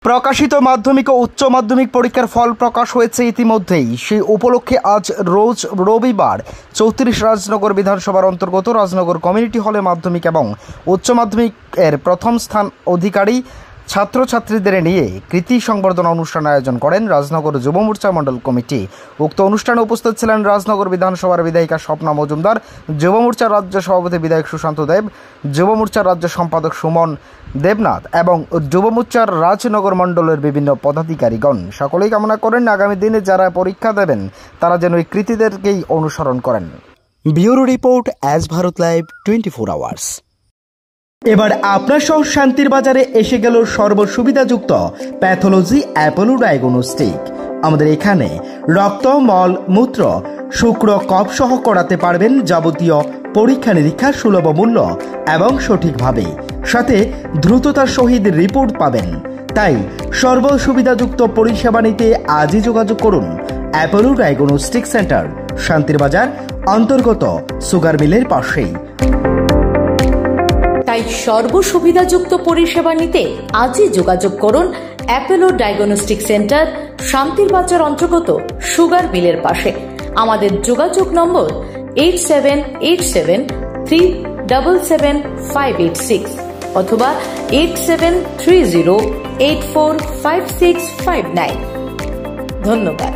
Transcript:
প্রকাশিত মাধ্যমিক ও উচ্চ মাধ্যমিক পরীক্ষার ফল প্রকাশ হয়েছে ইতিমধ্যেই। সেই উপলক্ষে আজ রোজ রবিবার 34 রাজনগর বিধানসভার অন্তর্গত রাজনগর কমিউনিটি হলে মাধ্যমিক এবং উচ্চ মাধ্যমিকের প্রথম স্থান অধিকারী ছাত্রছাত্রীদের নিয়ে কৃতি সংবর্ধনা অনুষ্ঠান আয়োজন করেন রাজনগর যুব মোর্চা মণ্ডল কমিটি। উক্ত অনুষ্ঠানে উপস্থিত ছিলেন রাজনগর বিধানসভার বিধায়িকা স্বপ্না মজুমদার, যুব মোর্চার রাজ্য সভাপতি বিধায়ক সুশান্ত দেব, যুব মোর্চার রাজ্য সম্পাদক সুমন দেবনাথ এবং যুব মোর্চার রাজনগর মণ্ডলের বিভিন্ন পদাধিকারীগণ। সকলেই কামনা করেন আগামী দিনে যারা পরীক্ষা দেবেন তারা যেন এই কৃতিদেরকেই অনুসরণ করেন। Bureau report, as Bharat live 24 hours. এবার আপনার সহ শান্তির বাজারে এসে গেল সর্বসুবিধাযুক্ত প্যাথোলজি অ্যাপোলো ডায়াগনস্টিক। আমাদের এখানে রক্ত, মল, মূত্র, শুক্র, কফ সহ করাতে পারবেন যাবতীয় পরীক্ষা নিরীক্ষা সুলভ মূল্য এবং সঠিকভাবে, সাথে দ্রুততার সহিত রিপোর্ট পাবেন। তাই সর্বসুবিধাযুক্ত পরিষেবা নিতে আজই যোগাযোগ করুন অ্যাপোলো ডায়াগনস্টিক সেন্টার, শান্তির বাজার অন্তর্গত সুগার মিলের পাশেই। তাই সর্বসুবিধাযুক্ত পরিষেবা নিতে আজই যোগাযোগ করুন অ্যাপোলো ডায়াগনস্টিক সেন্টার, শান্তির বাজার অন্তর্গত সুগার মিলের পাশে। আমাদের যোগাযোগ নম্বর 8787377586 অথবা 8730845659। ধন্যবাদ।